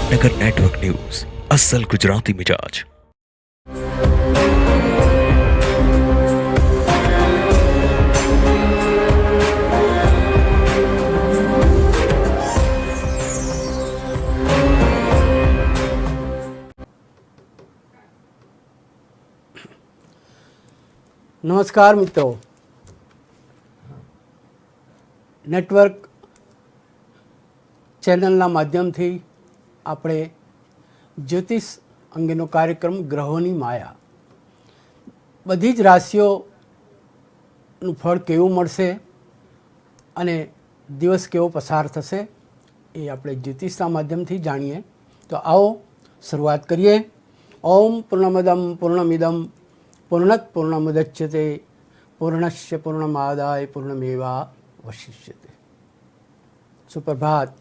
પાટનગર network news અસલ ગુજરાતી મિજાજ. નમસ્કાર મિત્રો, નેટવર્ક ચેનલના માધ્યમથી આપણે જ્યોતિષ અંગેનો કાર્યક્રમ ગ્રહોની માયા, બધી જ રાશિઓનું ફળ કેવું મળશે અને દિવસ કેવો પસાર થશે એ આપણે જ્યોતિષના માધ્યમથી જાણીએ. તો આવો શરૂઆત કરીએ. ઓમ પૂર્ણમદમ પૂર્ણમિદમ પૂર્ણત પૂર્ણમુદચ્યતે પૂર્ણસ્ય પૂર્ણમાદાય પૂર્ણમેવા વશિષ્યતે. સુપ્રભાત.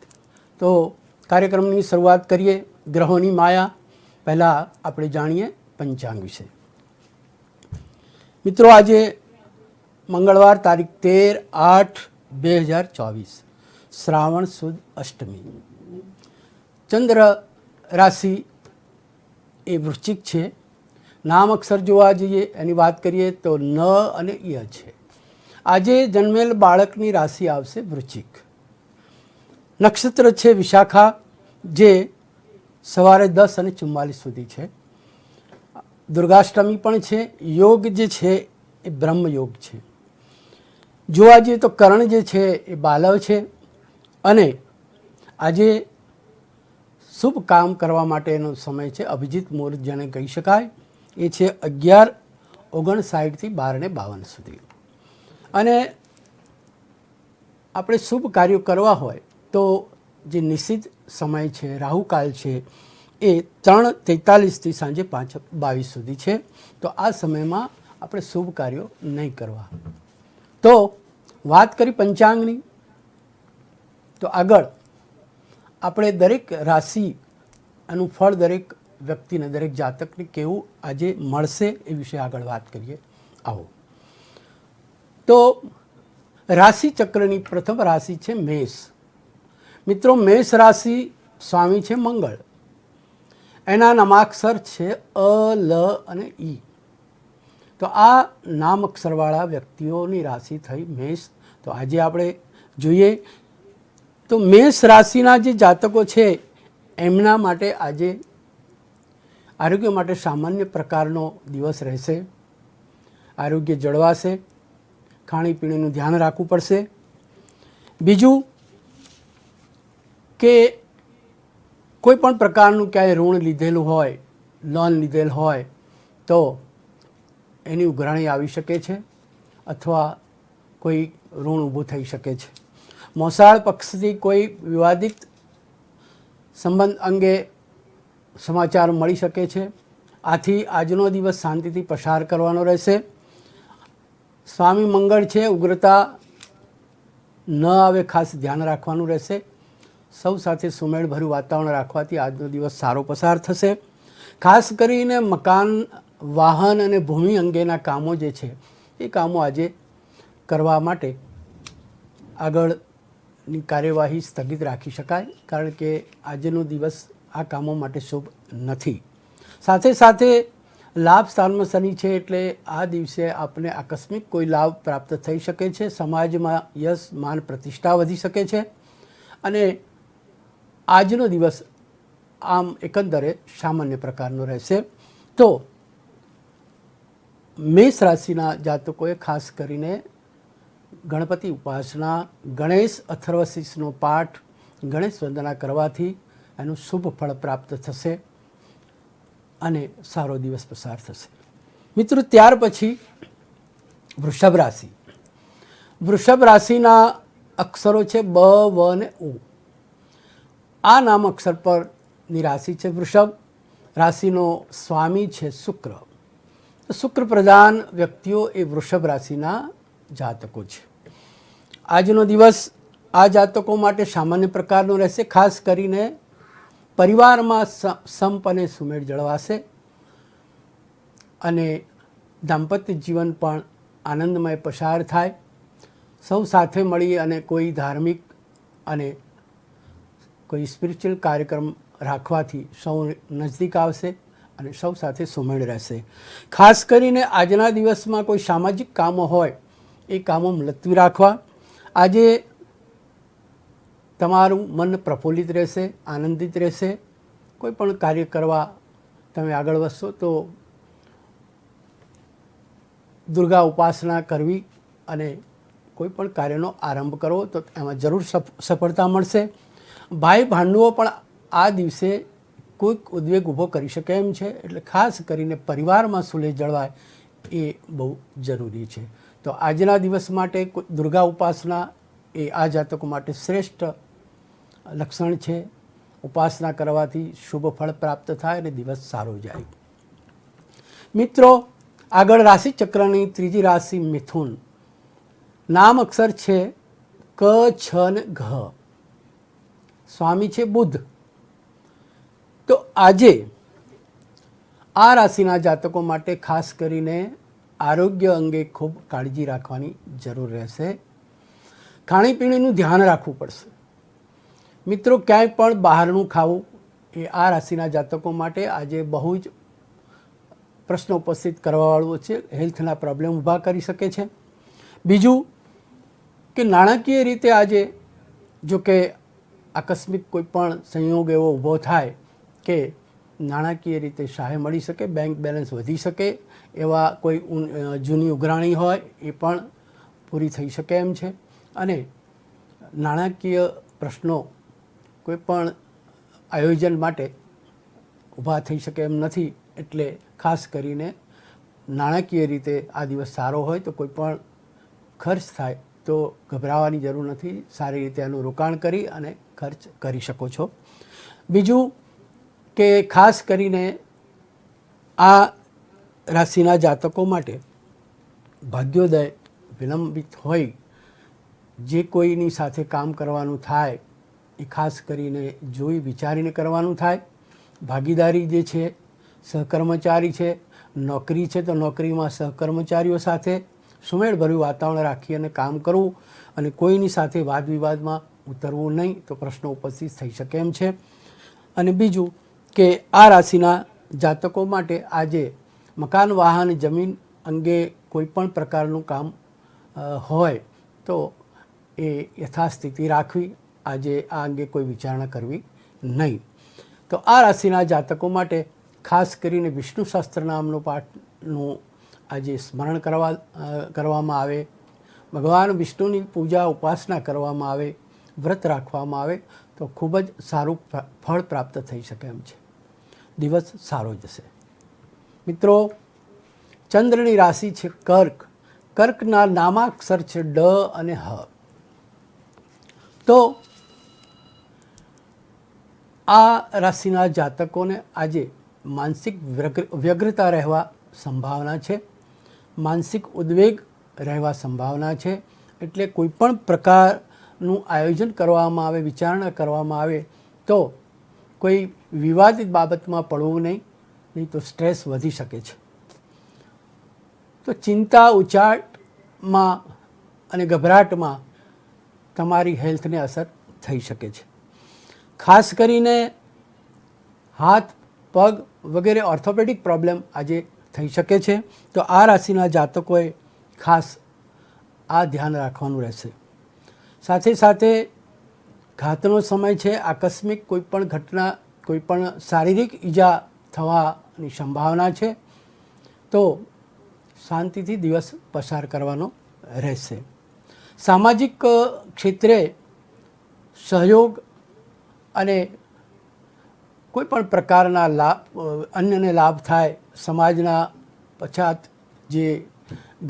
તો કાર્યક્રમની શરૂઆત કરીએ ગ્રહોની માયા. પહેલાં આપણે જાણીએ પંચાંગ વિશે. મિત્રો, આજે મંગળવાર તારીખ 13/8/2024 શ્રાવણ સુદ અષ્ટમી. ચંદ્ર રાશિ એ વૃશ્ચિક છે. નામ અક્ષર જોવા જઈએ, એની વાત કરીએ તો ન અને ય છે. આજે જન્મેલ બાળકની રાશિ આવશે વૃશ્ચિક. નક્ષત્ર છે વિશાખા, જે સવારે 10:44 સુધી છે. દુર્ગાષ્ટમી પણ છે. યોગ જે છે એ બ્રહ્મ યોગ છે. જોવા જઈએ તો કરણ જે છે એ બાલવ છે. અને આજે શુભ કામ કરવા માટેનો સમય છે. અભિજીત મુહૂર્ત જેને કહી શકાય એ છે 11:59 થી 12:52 સુધી. અને આપણે શુભ કાર્યો કરવા હોય તો જે નિશ્ચિત સમય છે, રાહુકાલ છે, એ 3:43 થી સાંજે 5:22 સુધી છે. તો આ સમયમાં આપણે શુભ કાર્યો નહીં કરવા. તો વાત કરી પંચાંગની, તો આગળ આપણે દરેક રાશિ એનું ફળ દરેક વ્યક્તિને, દરેક જાતકને કેવું આજે મળશે એ વિશે આગળ વાત કરીએ. આવો. તો રાશિ ચક્રની પ્રથમ રાશિ છે મેષ. મિત્રો, મેષ રાશિ સ્વામી છે મંગળ. એના નામાક્ષર છે અ, લ અને ઈ. તો આ નામ અક્ષરવાળા વ્યક્તિઓની રાશિ થઈ મેષ. તો આજે આપણે જોઈએ તો મેષ રાશિના જે જાતકો છે એમના માટે આજે આરોગ્ય માટે સામાન્ય પ્રકારનો દિવસ રહેશે. આરોગ્ય જળવાશે. ખાણીપીણીનું ધ્યાન રાખવું પડશે. બીજું કે કોઈ પણ પ્રકારનું ક્યાંય ઋણ લીધેલું હોય, લોન લીધેલ હોય તો એની ઉઘરાણી આવી શકે છે, અથવા કોઈ ઋણ ઊભું થઈ શકે છે. મોસાળ પક્ષથી કોઈ વિવાદિત સંબંધ અંગે સમાચાર મળી શકે છે. આથી આજનો દિવસ શાંતિથી પસાર કરવાનો રહેશે. સ્વામી મંગળ છે, ઉગ્રતા ન આવે ખાસ ધ્યાન રાખવાનું રહેશે. સૌ સાથે સુમેળભર્યું વાતાવરણ રાખવાથી આજનો દિવસ સારો પસાર થશે. ખાસ કરીને મકાન, વાહન અને ભૂમિ અંગેના કામો જે છે એ કામો આજે કરવા માટે આગળની કાર્યવાહી સ્થગિત રાખી શકાય, કારણ કે આજનો દિવસ આ કામો માટે શુભ નથી. સાથે સાથે લાભ સ્થાનમાં શનિ છે, એટલે આ દિવસે આપને આકસ્મિક કોઈ લાભ પ્રાપ્ત થઈ શકે છે. સમાજમાં યશ, માન, પ્રતિષ્ઠા વધી શકે છે. અને આજનો દિવસ આમ એકંદરે સામાન્ય પ્રકારનો રહેશે. તો મેષ રાશિના જાતકોએ ખાસ કરીને ગણપતિ ઉપાસના, ગણેશ અથર્વશીર્ષનો પાઠ, ગણેશ વંદના કરવાથી એનું શુભ ફળ પ્રાપ્ત થશે અને સારો દિવસ પસાર થશે. મિત્રો, ત્યાર પછી વૃષભ રાશિ. વૃષભ રાશિના અક્ષરો છે બ, વ અને ઉ. આ નામ અક્ષર પરની રાશિ છે વૃષભ. રાશિનો સ્વામી છે શુક્ર. શુક્ર પ્રધાન વ્યક્તિઓ એ વૃષભ રાશિના જાતકો છે. આજનો દિવસ આ જાતકો માટે સામાન્ય પ્રકારનો રહેશે. ખાસ કરીને પરિવારમાં સંપ અને સુમેળ જળવાશે અને દાંપત્ય જીવન પણ આનંદમય પસાર થાય. સૌ સાથે મળી અને કોઈ ધાર્મિક અને કોઈ સ્પિરિચ્યુઅલ કાર્યક્રમ રાખવાથી સૌ નજદીક આવશે અને સૌ સાથે સુમેળ રહેશે. ખાસ કરીને આજના દિવસમાં કોઈ સામાજિક કામો હોય એ કામો મુલતવી રાખવા. આજે તમારું મન પ્રફુલ્લિત રહેશે, આનંદિત રહેશે. કોઈ પણ કાર્ય કરવા તમે આગળ વધશો તો દુર્ગા ઉપાસના કરવી અને કોઈ પણ કાર્યનો આરંભ કરવો તો એમાં જરૂર સફળતા મળશે. ભાઈ ભાંડુઓ પણ આ દિવસે કોઈક ઉદ્વેગ ઊભો કરી શકે એમ છે, એટલે ખાસ કરીને પરિવારમાં સુલેહ જળવાય એ બહુ જરૂરી છે. તો આજના દિવસ માટે દુર્ગા ઉપાસના એ આ જાતકો માટે શ્રેષ્ઠ લક્ષણ છે. ઉપાસના કરવાથી શુભ ફળ પ્રાપ્ત થાય અને દિવસ સારો જાય. મિત્રો, આગળ રાશિચક્રની ત્રીજી રાશિ મિથુન. નામ અક્ષર છે ક, છ ને ઘ. સ્વામી છે બુધ. તો આજે આ રાશિના જાતકો માટે ખાસ કરીને આરોગ્ય અંગે ખૂબ કાળજી રાખવાની જરૂર રહેશે. ખાણીપીણીનું ધ્યાન રાખવું પડશે. મિત્રો, ક્યાંય પણ બહારનું ખાવું એ આ રાશિના જાતકો માટે આજે બહુ જ પ્રશ્ન ઉપસ્થિત કરવાવાળું છે. હેલ્થના પ્રોબ્લેમ ઊભા કરી શકે છે. બીજું કે નાણાકીય રીતે આજે જો કે આકસ્મિક કોઈ પણ સંયોગ એવો ઊભો થાય કે નાણાકીય રીતે સહાય મળી શકે, બેંક બેલેન્સ વધી શકે, એવા કોઈ જૂની ઉઘરાણી હોય એ પણ પૂરી થઈ શકે એમ છે. અને નાણાકીય પ્રશ્નો કોઈ પણ આયોજન માટે ઊભા થઈ શકે એમ નથી. એટલે ખાસ કરીને નાણાકીય રીતે આ દિવસ સારો હોય તો કોઈ પણ ખર્ચ થાય તો ગભરાવાની જરૂર નથી. સારી રીતે એનું રોકાણ કરી અને ખર્ચ કરી શકો છો. બીજું કે ખાસ કરીને આ રાશિના જાતકો માટે ભાગ્યોદય વિલંબિત હોય, જે કોઈની સાથે કામ કરવાનું થાય એ ખાસ કરીને જોઈ વિચારીને કરવાનું થાય. ભાગીદારી જે છે, સહકર્મચારી છે, નોકરી છે તો નોકરીમાં સહકર્મચારીઓ સાથે સુમેળભર્યું વાતાવરણ રાખી અને કામ કરવું અને કોઈની સાથે વાદ વિવાદમાં ઉતરવું નહીં તો પ્રશ્નો ઉપસ્થિત થઈ શકે એમ છે. અને બીજું કે આ રાશિના જાતકો માટે આજે મકાન, વાહન, જમીન અંગે કોઈ પણ પ્રકારનું કામ હોય તો એ યથાસ્થિતિ રાખવી. આજે આ અંગે કોઈ વિચારણા કરવી નહીં. તો આ રાશિના જાતકો માટે ખાસ કરીને વિષ્ણુ સહસ્ત્ર નામનો પાઠનું આજે સ્મરણ કરવામાં આવે, ભગવાન વિષ્ણુની પૂજા ઉપાસના કરવામાં આવે, વ્રત રાખવામાં આવે તો ખૂબ જ સારું ફળ પ્રાપ્ત થઈ શકે એમ છે. દિવસ સારો જશે. મિત્રો, ચંદ્રની રાશિ છે કર્ક. કર્કના નામાક્ષર છે ડ અને હ. તો આ રાશિના જાતકોને આજે માનસિક વ્યગ્રતા રહેવા સંભાવના છે, માનસિક ઉદ્વેગ રહેવા સંભાવના છે. એટલે કોઈ પણ પ્રકારનું આયોજન કરવામાં આવે, વિચારણા કરવામાં આવે તો કોઈ વિવાદિત બાબતમાં પડવું નહીં તો સ્ટ્રેસ વધી શકે છે. તો ચિંતા, ઉચાટમાં અને ગભરાટમાં તમારી હેલ્થને અસર થઈ શકે છે. ખાસ કરીને હાથ, પગ વગેરે ઓર્થોપેડિક પ્રોબ્લેમ આજે થઈ શકે છે. તો આ રાશિના જાતકોએ ખાસ આ ધ્યાન રાખવાનું રહેશે. સાથે સાથે ઘાતનો સમય છે. આકસ્મિક કોઈ પણ ઘટના, કોઈ પણ શારીરિક ઈજા થવાની સંભાવના છે. તો શાંતિથી દિવસ પસાર કરવાનો રહેશે. સામાજિક ક્ષેત્રે સહયોગ અને કોઈ પણ પ્રકારના લાભ, અન્યને લાભ થાય, સમાજના પછાત જે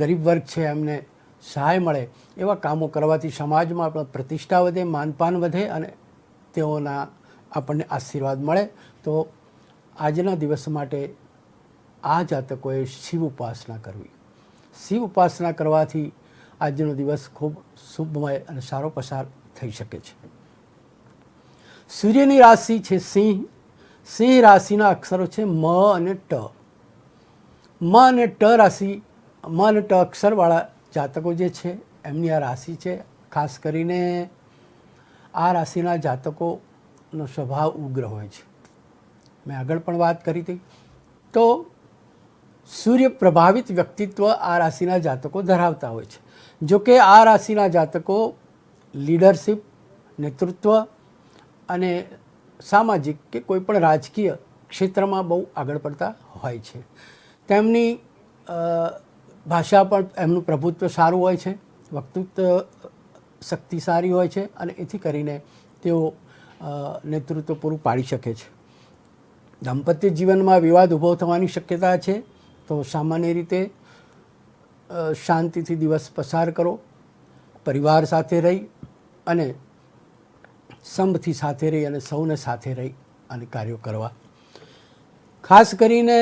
ગરીબ વર્ગ છે એમને સહાય મળે એવા કામો કરવાથી સમાજમાં પણ પ્રતિષ્ઠા વધે, માનપાન વધે અને તેઓના આપણને આશીર્વાદ મળે. તો આજના દિવસ માટે આ જાતકોએ શિવ ઉપાસના કરવી. શિવ ઉપાસના કરવાથી આજનો દિવસ ખૂબ શુભમય અને સારો પસાર થઈ શકે છે. સૂર્યની રાશિ છે સિંહ. સિંહ રાશિના અક્ષરો છે મ અને ટ. મ અને ટ રાશિ, મ અને ટ અક્ષરવાળા જાતકો જે છે એમની આ રાશિ છે. ખાસ કરીને આ રાશિના જાતકોનો સ્વભાવ ઉગ્ર હોય છે. મેં આગળ પણ વાત કરી હતી. તો સૂર્ય પ્રભાવિત વ્યક્તિત્વ આ રાશિના જાતકો ધરાવતા હોય છે. જોકે આ રાશિના જાતકો લીડરશિપ, નેતૃત્વ અને સામાજિક કે કોઈ પણ રાજકીય ક્ષેત્રમાં બહુ આગળ પડતા હોય છે. તેમની ભાષા પણ, એમનું પ્રભુત્વ સારું હોય છે, વક્તૃત્વ શક્તિ સારી હોય છે અને એથી કરીને તેઓ નેતૃત્વ પૂરું પાડી શકે છે. દાંપત્ય જીવનમાં વિવાદ ઊભો થવાની શક્યતા છે, તો સામાન્ય રીતે શાંતિથી દિવસ પસાર કરો, પરિવાર સાથે રહી અને સંપથી સાથે રહી અને સૌને સાથે રહી અને કાર્યો કરવા. ખાસ કરીને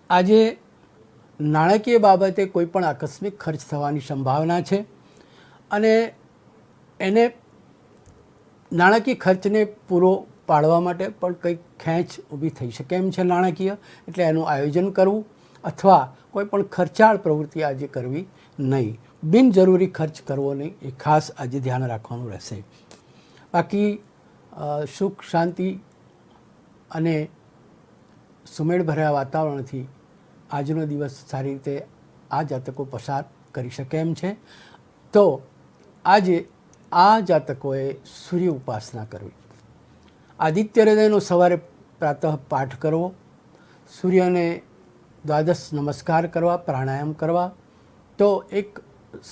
આજે નાણાકીય બાબતે કોઈ પણ આકસ્મિક ખર્ચ થવાની સંભાવના છે અને એને નાણાકીય ખર્ચને પૂરો પાડવા માટે પણ કંઈક ખેંચ ઊભી થઈ શકે એમ છે નાણાકીય, એટલે એનું આયોજન કરવું અથવા કોઈ પણ ખર્ચાળ પ્રવૃત્તિ આજે કરવી નહીં. બિનજરૂરી ખર્ચ કરવો નહીં, એ ખાસ આજે ધ્યાન રાખવાનું રહેશે. બાકી સુખ, શાંતિ અને સુમેળભર્યા વાતાવરણથી આજનો દિવસ સારી રીતે આ જાતકો પસાર કરી શકે એમ છે. તો આજે આ જાતકોએ સૂર્ય ઉપાસના કરવી, આદિત્ય હૃદયનો સવારે પ્રાતઃ પાઠ કરવો, સૂર્યને દ્વાદશ નમસ્કાર કરવા, પ્રાણાયામ કરવા, તો એક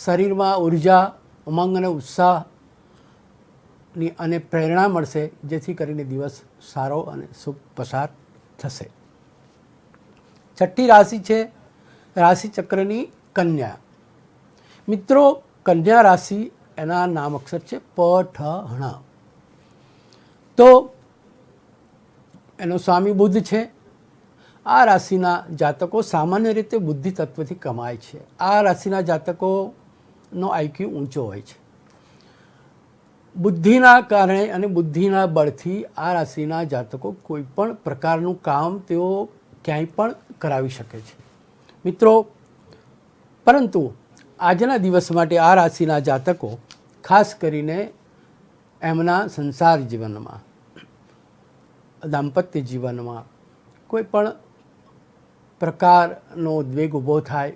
શરીરમાં ઉર્જા, ઉમંગ અને ઉત્સાહની અને પ્રેરણા મળશે, જેથી કરીને દિવસ સારો અને શુભ પસાર થશે. છઠ્ઠી રાશિ છે રાશિચક્રની કન્યા. મિત્રો, કન્યા રાશિ, એના નામ અક્ષર છે પઠણ. તો એનો સ્વામી બુદ્ધ છે. આ રાશિના જાતકો સામાન્ય રીતે બુદ્ધિ તત્વથી કમાય છે. આ રાશિના જાતકોનો આઈક્યુ ઊંચો હોય છે. બુદ્ધિના કારણે અને બુદ્ધિના બળથી આ રાશિના જાતકો કોઈ પણ પ્રકારનું કામ તેઓ ક્યાંય પણ કરાવી શકે છે. મિત્રો, પરંતુ આજના દિવસ માટે આ રાશિના જાતકો ખાસ કરીને એમના સંસાર જીવનમાં, દાંપત્ય જીવનમાં કોઈ પણ પ્રકારનો ઉદ્વેગ ઊભો થાય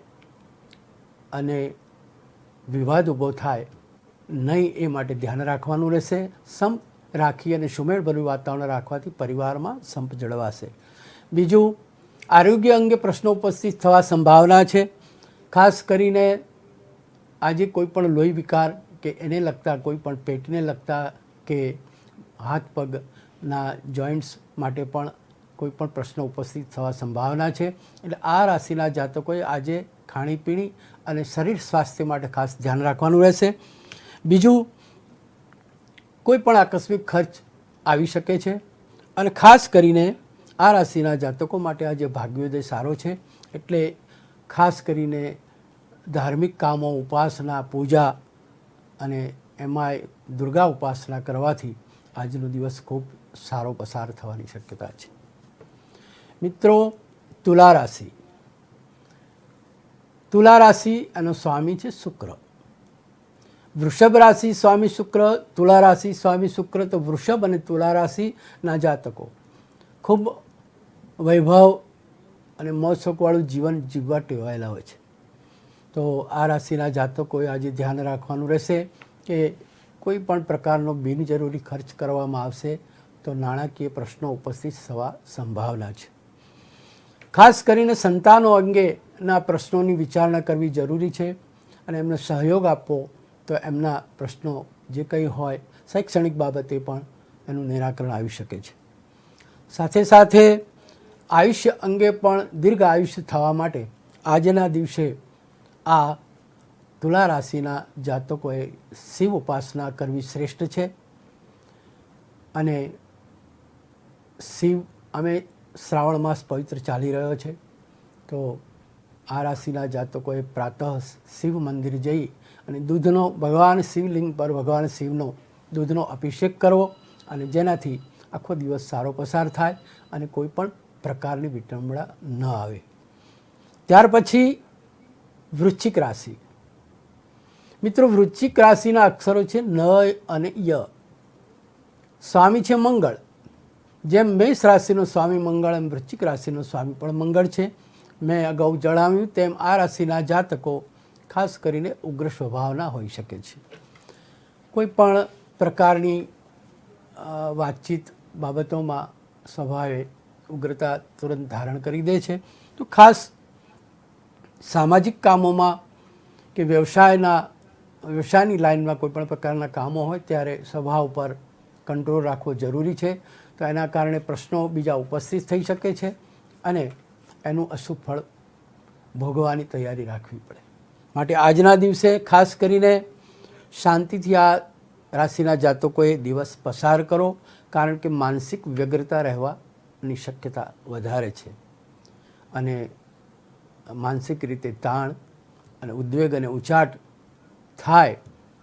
અને વિવાદ ઊભો થાય નહીં, એ માટે ધ્યાન રાખવાનું રહેશે. સંપ રાખી અને સુમેળભર્યું વાતાવરણ રાખવાથી પરિવારમાં સંપ જળવાશે. બીજું, આરોગ્ય અંગે પ્રશ્નો ઉપસ્થિત થવા સંભાવના છે. ખાસ કરીને આજે કોઈ પણ લોહી વિકાર કે એને લગતા, કોઈ પણ પેટને લગતા કે હાથ પગના જોઈન્ટ્સ માટે પણ કોઈ પણ પ્રશ્નો ઉપસ્થિત થવા સંભાવના છે. એટલે આ રાશિના જાતકોએ આજે ખાણીપીણી અને શરીર સ્વાસ્થ્ય માટે ખાસ ધ્યાન રાખવાનું રહેશે. બીજું, કોઈ પણ આકસ્મિક ખર્ચ આવી શકે છે અને ખાસ કરીને આ રાશિના જાતકો માટે આજે ભાગ્યોદય સારો છે. એટલે ખાસ કરીને ધાર્મિક કામો, ઉપાસના, પૂજા અને એમાંય દુર્ગા ઉપાસના કરવાથી આજનો દિવસ ખૂબ સારો પસાર થવાની શક્યતા છે. મિત્રો, તુલા રાશિ. તુલા રાશિ એનો સ્વામી છે શુક્ર. વૃષભ રાશિ સ્વામી શુક્ર, તુલા રાશિ સ્વામી શુક્ર. તો વૃષભ અને તુલા રાશિના જાતકો ખૂબ વૈભવ અને મોજશોખવાળું જીવન જીવવા ટેવાયેલા હોય છે. તો આ રાશિના જાતકોએ આજે ધ્યાન રાખવાનું રહેશે કે કોઈ પણ પ્રકારનો બિનજરૂરી ખર્ચ કરવામાં આવશે તો નાણાકીય પ્રશ્નો ઉપસ્થિત થવા સંભાવના છે. ખાસ કરીને સંતાનો અંગેના પ્રશ્નોની વિચારણા કરવી જરૂરી છે અને એમને સહયોગ આપવો, તો એમના પ્રશ્નો જે કંઈ હોય શૈક્ષણિક બાબતે પણ એનું નિરાકરણ આવી શકે છે. સાથે સાથે આયુષ્ય અંગે પણ દીર્ઘ આયુષ્ય થવા માટે આજના દિવસે આ તુલા રાશિના જાતકોએ શિવ ઉપાસના કરવી શ્રેષ્ઠ છે. અને શિવ, અમે શ્રાવણ માસ પવિત્ર ચાલી રહ્યો છે, તો આ રાશિના જાતકોએ પ્રાતઃ શિવ મંદિર જઈ અને દૂધનો, ભગવાન શિવલિંગ પર ભગવાન શિવનો દૂધનો અભિષેક કરવો, અને જેનાથી આખો દિવસ સારો પસાર થાય અને કોઈ પણ પ્રકારની વિટંબણા ન આવે. ત્યાર પછી વૃશ્ચિક રાશિ. મિત્રો, વૃશ્ચિક રાશિના અક્ષરો છે ન અને ય. સ્વામી છે મંગળ. જેમ મેષ રાશિનો સ્વામી મંગળ એમ વૃશ્ચિક રાશિનો સ્વામી પણ મંગળ છે. મેં અગાઉ જણાવ્યું તેમ આ રાશિના જાતકો ખાસ કરીને ઉગ્ર સ્વભાવના હોઈ શકે છે. કોઈ પણ પ્રકારની વાતચીત બાબતોમાં સ્વભાવે ઉગ્રતા તુરંત ધારણ કરી દે છે. તો ખાસ સામાજિક કામોમાં કે વ્યવસાયની લાઇનમાં કોઈ પણ પ્રકારના કામો હોય ત્યારે સ્વભાવ પર કંટ્રોલ રાખવો જરૂરી છે. તો એના કારણે પ્રશ્નો બીજા ઉપસ્થિત થઈ શકે છે અને એનું અશુભ ફળ ભોગવવાની તૈયારી રાખવી પડે. માટે આજના દિવસે ખાસ કરીને શાંતિથી આ રાશિના જાતકોએ દિવસ પસાર કરો, કારણ કે માનસિક વ્યગ્રતા રહેવાની શક્યતા વધારે છે અને માનસિક રીતે તાણ અને ઉદ્વેગ અને ઉચાટ થાય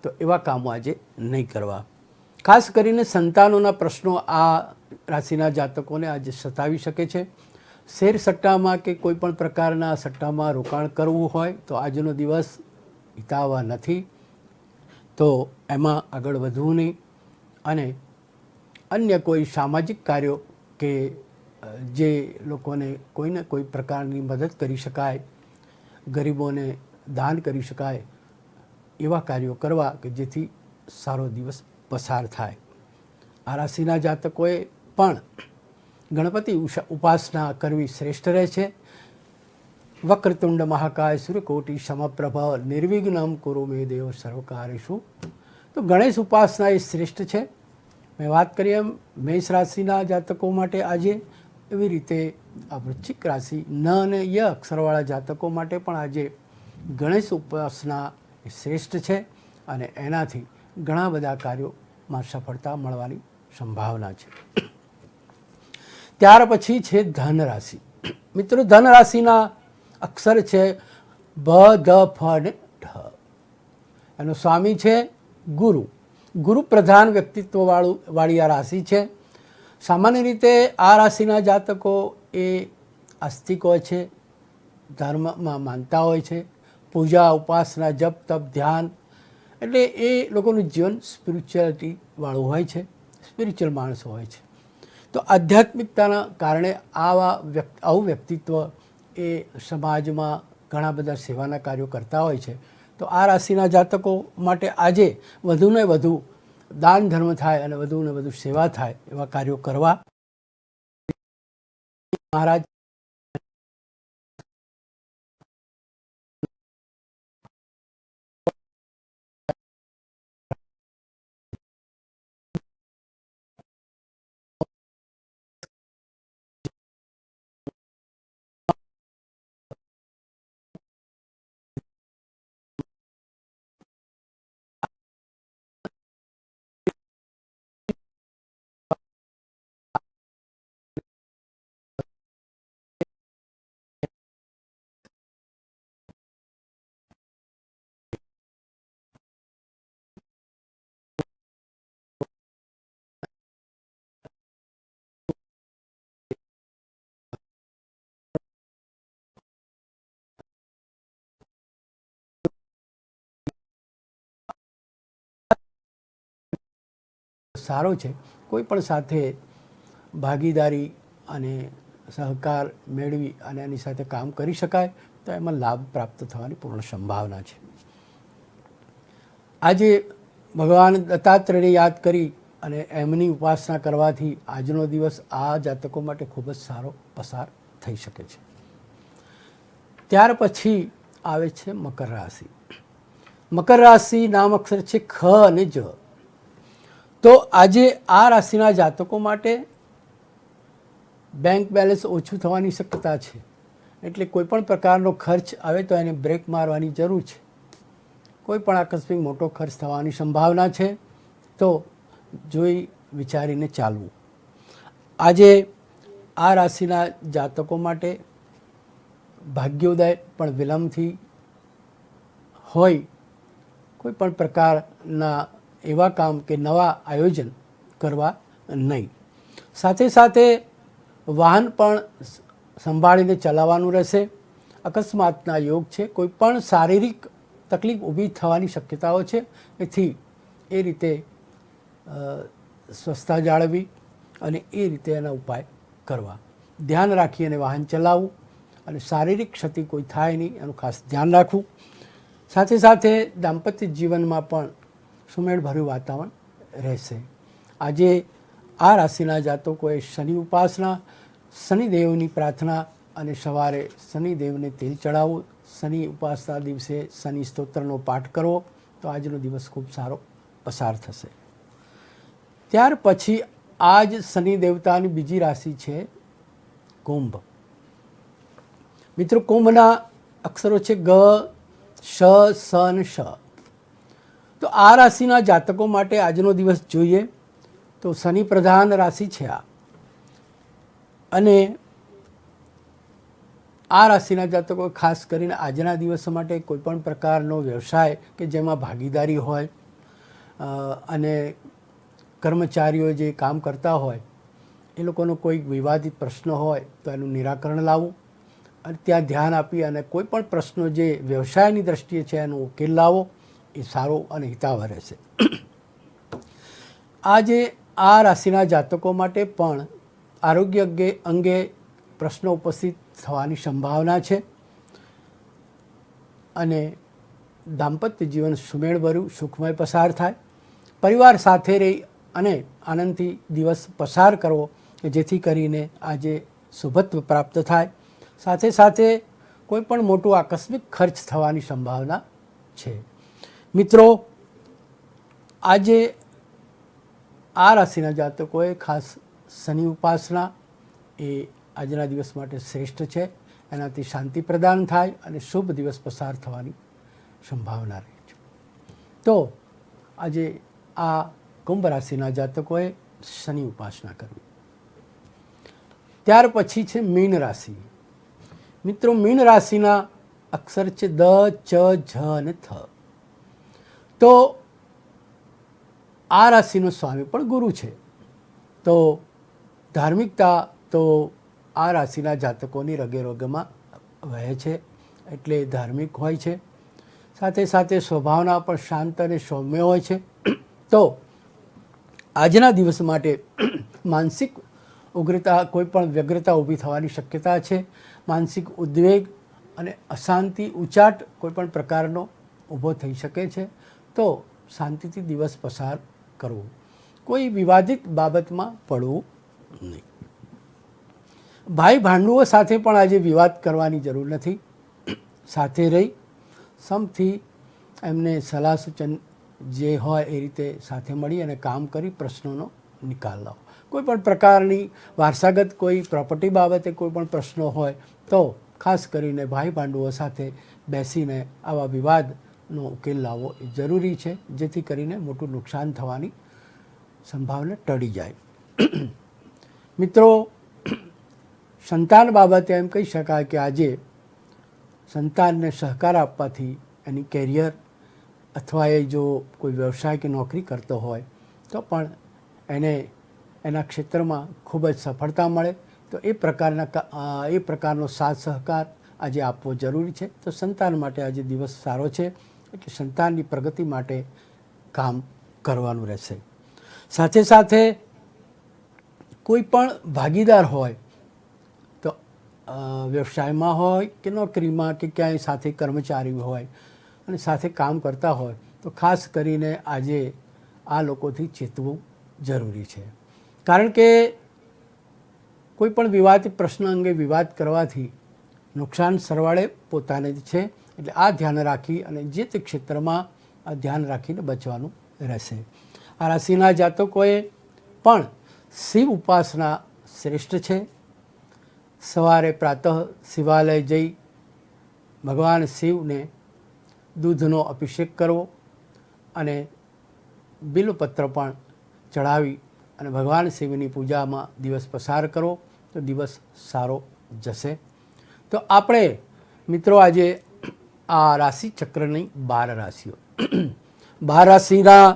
તો એવા કામો આજે નહીં કરવા. ખાસ કરીને સંતાનોના પ્રશ્નો આ રાશિના જાતકોને આજે સતાવી શકે છે. શેર સટ્ટામાં કે કોઈ પણ પ્રકારના સટ્ટામાં રોકાણ કરવું હોય તો આજનો દિવસ હિતાવહ નથી, તો એમાં આગળ વધવું નહીં. અને અન્ય કોઈ સામાજિક કાર્યો કે જે લોકોને કોઈને કોઈ પ્રકારની મદદ કરી શકાય, ગરીબોને દાન કરી શકાય એવા કાર્યો કરવા કે જેથી સારો દિવસ પસાર થાય. આ રાશિના જાતકોએ પણ ગણપતિ ઉપાસના કરવી શ્રેષ્ઠ રહે છે. વક્રતુંડ મહાકાય સૂર્યકોટિ સમપ્રભ નિર્વિઘ્નમ કુરુ મે દેવ સર્વકાર્યેષુ. તો ગણેશ ઉપાસના એ શ્રેષ્ઠ છે. મેં વાત કરી એમ મેષ રાશિના જાતકો માટે આજે, એવી રીતે આ વૃશ્ચિક રાશિ ન અને ય અક્ષરવાળા જાતકો માટે પણ આજે ગણેશ ઉપાસના એ શ્રેષ્ઠ છે અને એનાથી ઘણા બધા કાર્યોમાં સફળતા મળવાની સંભાવના છે. ત્યાર પછી છે ધન રાશિ. મિત્રો, ધન રાશિના અક્ષર છે ભ, ધ, ફ અને ઢ. એનો સ્વામી છે ગુરુ. ગુરુ પ્રધાન વાળી આ રાશિ છે. સામાન્ય રીતે આ રાશિના જાતકો એ આસ્તિક હોય છે, ધર્મમાં માનતા હોય છે, પૂજા ઉપાસના જપ તપ ધ્યાન, એટલે એ લોકોનું જીવન સ્પિરિચ્યુઆલિટી વાળું હોય છે, સ્પિરિચ્યુઅલ માણસો હોય છે. તો આધ્યાત્મિકતાના કારણે આવું વ્યક્તિત્વ એ સમાજમાં ઘણા બધા સેવાના કાર્યો કરતા હોય છે. તો આ રાશિના જાતકો માટે આજે વધુને વધુ દાન ધર્મ થાય અને વધુને વધુ સેવા થાય એવા કાર્યો કરવા. મહારાજ સારો છે. કોઈ પણ સાથે ભાગીદારી અને સહકાર મેળવી અને એની સાથે કામ કરી શકાય તો એમાં લાભ પ્રાપ્ત થવાની પૂર્ણ સંભાવના છે. આજે ભગવાન દત્તાત્રેયને યાદ કરી અને એમની ઉપાસના કરવાથી આજનો દિવસ આ જાતકો માટે ખૂબ જ સારો પસાર થઈ શકે છે. ત્યાર પછી આવે છે મકર રાશિ. મકર રાશિ નામ અક્ષર છે ખ અને જ. તો આજે આ રાશિના જાતકો માટે બેંક બેલેન્સ ઓછું થવાની શક્યતા છે. એટલે કોઈ પણ પ્રકારનો ખર્ચ આવે તો એને બ્રેક મારવાની જરૂર છે. કોઈ પણ આકસ્મિક મોટો ખર્ચ થવાની સંભાવના છે, તો જોઈ વિચારીને ચાલવું. આજે આ રાશિના જાતકો માટે ભાગ્યોદય પણ વિલંબથી હોય. કોઈ પણ પ્રકારના એવા કામ કે નવા આયોજન કરવા નહીં. સાથે સાથે વાહન પણ સંભાળીને ચલાવવાનું રહેશે. અકસ્માતના યોગ છે. કોઈ પણ શારીરિક તકલીફ ઊભી થવાની શક્યતાઓ છે. એથી એ રીતે સ્વસ્થતા જાળવવી અને એ રીતે એના ઉપાય કરવા. ધ્યાન રાખી અને વાહન ચલાવવું અને શારીરિક ક્ષતિ કોઈ થાય નહીં એનું ખાસ ધ્યાન રાખવું. સાથે સાથે દાંપત્ય જીવનમાં પણ સુમેળભર્યું વાતાવરણ રહેશે. આજે આ રાશિના જાતકોએ શનિ ઉપાસના, શનિદેવની પ્રાર્થના અને સવારે શનિદેવને તેલ ચડાવવું, શનિ ઉપાસના દિવસે શનિ સ્તોત્રનો પાઠ કરવો તો આજનો દિવસ ખૂબ સારો પસાર થશે. ત્યાર પછી આજ શનિ દેવતાની બીજી રાશિ છે કુંભ. મિત્રો, કુંભના અક્ષરો છે ગ, શ, સ અને શ. તો આ રાશિના જાતકો માટે આજનો દિવસ જોઈએ તો શનિ પ્રધાન રાશિ છે આ, અને આ રાશિના જાતકો ખાસ કરીને આજના દિવસ માટે કોઈપણ પ્રકારનો વ્યવસાય કે જેમાં ભાગીદારી હોય અને કર્મચારીઓ જે કામ કરતા હોય એ લોકોનો કોઈ વિવાદિત પ્રશ્ન હોય તો એનું નિરાકરણ લાવવું અને ત્યાં ધ્યાન આપી અને કોઈ પણ પ્રશ્નો જે વ્યવસાયની દ્રષ્ટિએ છે એનો ઉકેલ લાવો એ સારો અને હિતાવહ રહેશે. આજે આ રાશિના જાતકો માટે પણ આરોગ્ય અંગે પ્રશ્નો ઉપસ્થિત થવાની સંભાવના છે અને દાંપત્ય જીવન સુમેળભર્યું સુખમય પસાર થાય. પરિવાર સાથે રહી અને આનંદથી દિવસ પસાર કરવો કે જેથી કરીને આજે શુભત્વ પ્રાપ્ત થાય. સાથે સાથે કોઈ પણ મોટું આકસ્મિક ખર્ચ થવાની સંભાવના છે. મિત્રો, આજે આ રાશિના જાતકોએ ખાસ શનિ ઉપાસના એ આજના દિવસ માટે શ્રેષ્ઠ છે. એનાથી શાંતિ પ્રદાન થાય અને શુભ દિવસ પસાર થવાની સંભાવના રહે છે. તો આજે આ કુંભ રાશિના જાતકોએ શનિ ઉપાસના કરવી. ત્યાર પછી છે મીન રાશિ. મિત્રો, મીન રાશિના અક્ષર છે દ, ચ, જ અને થ. તો આ રાશિનો સ્વામી પણ ગુરુ છે. તો ધાર્મિકતા તો આ રાશિના જાતકોની રગે રોગમાં વહે છે, એટલે ધાર્મિક હોય છે. સાથે સાથે સ્વભાવના પણ શાંત અને સૌમ્ય હોય છે. તો આજના દિવસ માટે માનસિક ઉગ્રતા, કોઈ પણ વ્યગ્રતા ઊભી થવાની શક્યતા છે. માનસિક ઉદ્વેગ અને અશાંતિ, ઉચાટ કોઈ પણ પ્રકારનો ઊભો થઈ શકે છે. તો શાંતિથી દિવસ પસાર કરવો, કોઈ વિવાદિત બાબતમાં પડવું નહીં. ભાઈ ભાંડુઓ સાથે પણ આજે વિવાદ કરવાની જરૂર નથી. સાથે રહી સમથી એમને સલાહ સૂચન જે હોય એ રીતે સાથે મળી અને કામ કરી પ્રશ્નોનો નિકાલ લાવો. કોઈ પણ પ્રકારની વારસાગત કોઈ પ્રોપર્ટી બાબતે કોઈ પણ પ્રશ્નો હોય તો ખાસ કરીને ભાઈ ભાંડુઓ સાથે બેસીને આવા વિવાદનો ઉકેલ લાવવો એ જરૂરી છે, જેથી કરીને મોટું નુકસાન થવાની સંભાવના ટળી જાય. મિત્રો, સંતાન બાબતે એમ કહી શકાય કે આજે સંતાનને સહકાર આપવાથી એની કેરિયર અથવા એ જો કોઈ વ્યવસાય કે નોકરી કરતો હોય તો પણ એને એના ક્ષેત્રમાં ખૂબ જ સફળતા મળે. તો એ પ્રકારનો સાથ સહકાર આજે આપવો જરૂરી છે. તો સંતાન માટે આજે દિવસ સારો છે, એટલે સંતાનની પ્રગતિ માટે કામ કરવાનું રહેશે. સાથે સાથે કોઈ પણ ભાગીદાર હોય તો વ્યવસાયમાં હોય કે નોકરીમાં કે ક્યાંય સાથે કર્મચારી હોય અને સાથે કામ કરતા હોય તો ખાસ કરીને આજે આ લોકોથી ચેતવું જરૂરી છે. કારણ કે કોઈ પણ વિવાદિત પ્રશ્ન અંગે વિવાદ કરવાથી નુકસાન સરવાળે પોતાને જ છે. એટલે આ ધ્યાન રાખી અને જે તે ક્ષેત્રમાં આ ધ્યાન રાખીને બચવાનું રહેશે. આ રાશિના જાતકોએ પણ શિવ ઉપાસના શ્રેષ્ઠ છે. સવારે પ્રાતઃ શિવાલય જઈ ભગવાન શિવને દૂધનો અભિષેક કરવો અને બિલ્વપત્ર પણ ચડાવી અને ભગવાન શિવની પૂજામાં દિવસ પસાર કરવો તો દિવસ સારો જશે. તો આપણે મિત્રો આજે આ રાશિ ચક્રની 12 રાશિઓ 12 રાશિના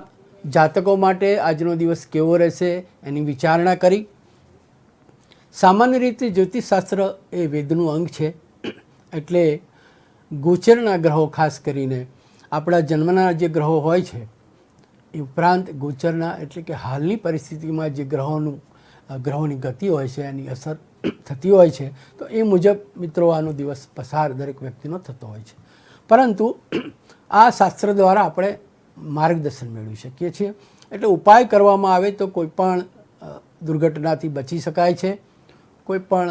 જાતકો માટે આજનો દિવસ કેવો રહેશે એની વિચારણા કરી. સામાન્ય રીતે જ્યોતિષશાસ્ત્ર એ વેદનું અંગ છે, એટલે ગોચરના ગ્રહો ખાસ કરીને આપણા જન્મના જે ગ્રહો હોય છે એ ઉપરાંત ગોચરના એટલે કે હાલની પરિસ્થિતિમાં જે ગ્રહોનું ગ્રહોની ગતિ હોય છે એની અસર થતી હોય છે, તો એ મુજબ મિત્રો આનો દિવસ પસાર દરેક વ્યક્તિનો થતો હોય છે. પરંતુ આ શાસ્ત્ર દ્વારા આપણે માર્ગદર્શન મેળવી શકીએ છીએ. એટલે ઉપાય કરવામાં આવે તો કોઈ પણ દુર્ઘટનાથી બચી શકાય છે, કોઈ પણ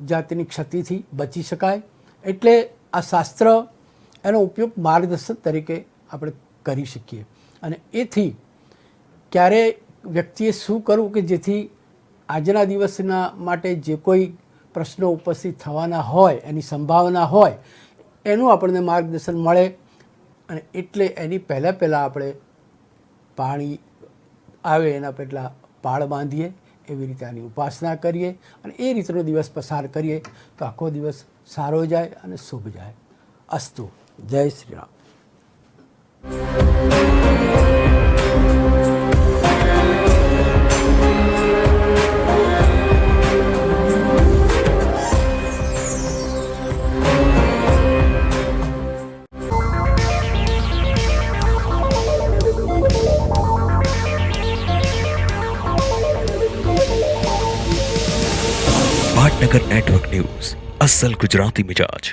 જાતની ક્ષતિથી બચી શકાય. એટલે આ શાસ્ત્ર એનો ઉપયોગ માર્ગદર્શન તરીકે આપણે કરી શકીએ. અને એથી ક્યારે વ્યક્તિએ શું કરવું કે જેથી આજના દિવસના માટે જે કોઈ પ્રશ્નો ઉપસ્થિત થવાના હોય, એની સંભાવના હોય, એનું આપણને માર્ગદર્શન મળે. અને એટલે એની પહેલાં આપણે પાણી આવે એના પહેલાં પાળ બાંધીએ, એવી રીતે આની ઉપાસના કરીએ અને એ રીતનો દિવસ પસાર કરીએ તો આખો દિવસ સારો જાય અને શુભ જાય. અસ્તુ. જય શ્રી રામ. પાટનગર નેટવર્ક ન્યૂઝ, અસલ ગુજરાતી મિજાજ.